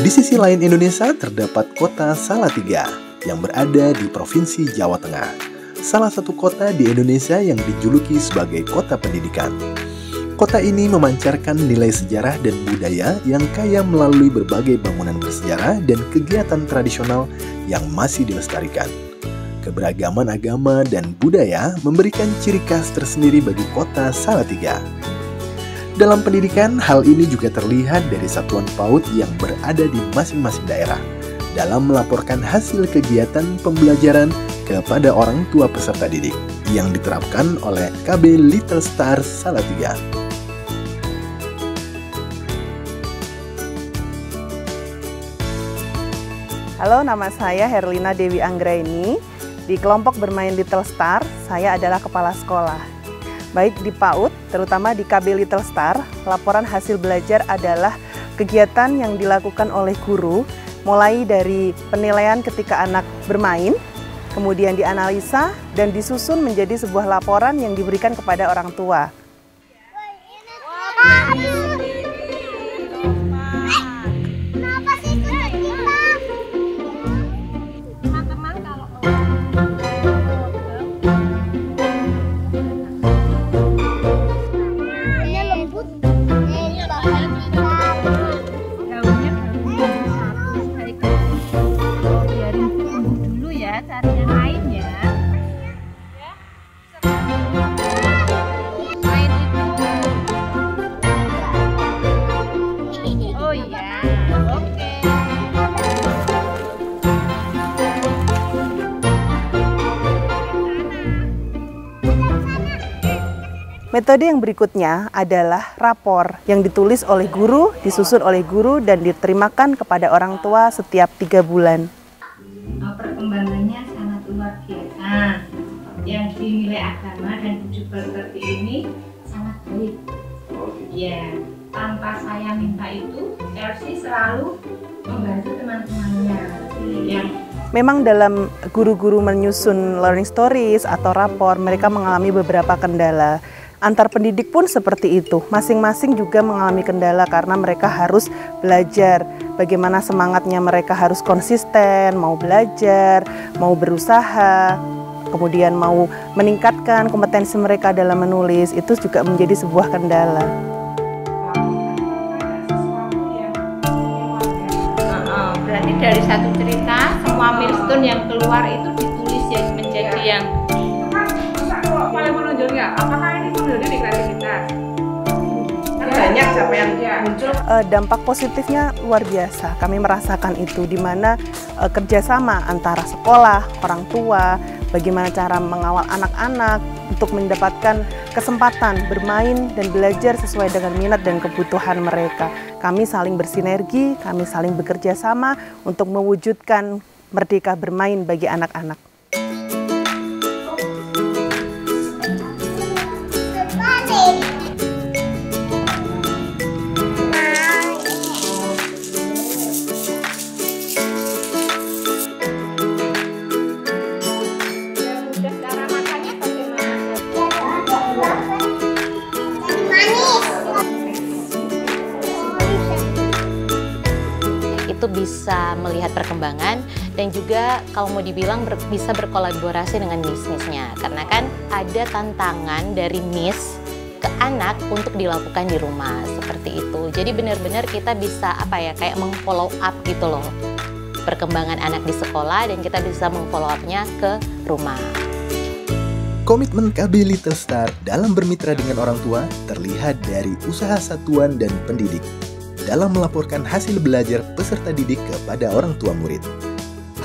Di sisi lain Indonesia terdapat kota Salatiga yang berada di Provinsi Jawa Tengah. Salah satu kota di Indonesia yang dijuluki sebagai kota pendidikan. Kota ini memancarkan nilai sejarah dan budaya yang kaya melalui berbagai bangunan bersejarah dan kegiatan tradisional yang masih dilestarikan. Keberagaman agama dan budaya memberikan ciri khas tersendiri bagi kota Salatiga. Dalam pendidikan, hal ini juga terlihat dari satuan PAUD yang berada di masing-masing daerah dalam melaporkan hasil kegiatan pembelajaran kepada orang tua peserta didik yang diterapkan oleh KB Little Star Salatiga. Halo, nama saya Herlina Dewi Anggraini. Di kelompok bermain Little Star, saya adalah kepala sekolah. Baik di PAUD, terutama di KB Little Star, laporan hasil belajar adalah kegiatan yang dilakukan oleh guru, mulai dari penilaian ketika anak bermain, kemudian dianalisa dan disusun menjadi sebuah laporan yang diberikan kepada orang tua. Metode yang berikutnya adalah rapor yang ditulis oleh guru, disusun oleh guru, dan diterimakan kepada orang tua setiap 3 bulan. Perkembangannya sangat luar biasa. Yang dinilai agama dan budi pekerti ini sangat baik. Ya, tanpa saya minta itu, Elsie selalu membantu teman-temannya. Memang dalam guru-guru menyusun learning stories atau rapor, mereka mengalami beberapa kendala. Antar pendidik pun seperti itu, masing-masing juga mengalami kendala karena mereka harus belajar bagaimana semangatnya, mereka harus konsisten, mau belajar, mau berusaha, kemudian mau meningkatkan kompetensi mereka dalam menulis, itu juga menjadi sebuah kendala. Berarti dari satu cerita, semua milestone yang keluar itu ditulis yang menjadi yang paling menonjolnya, apakah ini menonjolnya di kreativitas? Kan banyak siapa yang muncul. Dampak positifnya luar biasa, kami merasakan itu, di mana kerjasama antara sekolah, orang tua, bagaimana cara mengawal anak-anak untuk mendapatkan kesempatan bermain dan belajar sesuai dengan minat dan kebutuhan mereka. Kami saling bersinergi, kami saling bekerja sama untuk mewujudkan merdeka bermain bagi anak-anak. Itu bisa melihat perkembangan dan juga kalau mau dibilang bisa berkolaborasi dengan bisnisnya, karena kan ada tantangan dari miss ke anak untuk dilakukan di rumah seperti itu. Jadi benar-benar kita bisa kayak meng-follow up gitu loh perkembangan anak di sekolah, dan kita bisa meng-follow up-nya ke rumah. Komitmen KB Little Star dalam bermitra dengan orang tua terlihat dari usaha satuan dan pendidik dalam melaporkan hasil belajar peserta didik kepada orang tua murid.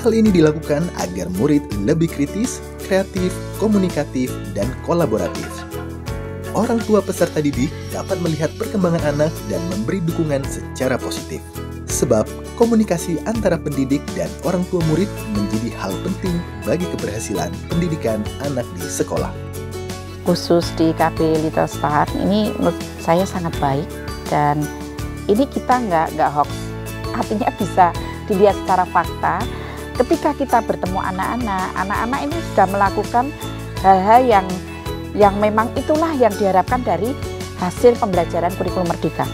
Hal ini dilakukan agar murid lebih kritis, kreatif, komunikatif, dan kolaboratif. Orang tua peserta didik dapat melihat perkembangan anak dan memberi dukungan secara positif. Sebab komunikasi antara pendidik dan orang tua murid menjadi hal penting bagi keberhasilan pendidikan anak di sekolah. Khusus di KB Little Star ini menurut saya sangat baik, dan ini kita nggak hoax, artinya bisa dilihat secara fakta. Ketika kita bertemu anak-anak ini sudah melakukan hal-hal yang memang itulah yang diharapkan dari hasil pembelajaran kurikulum merdeka.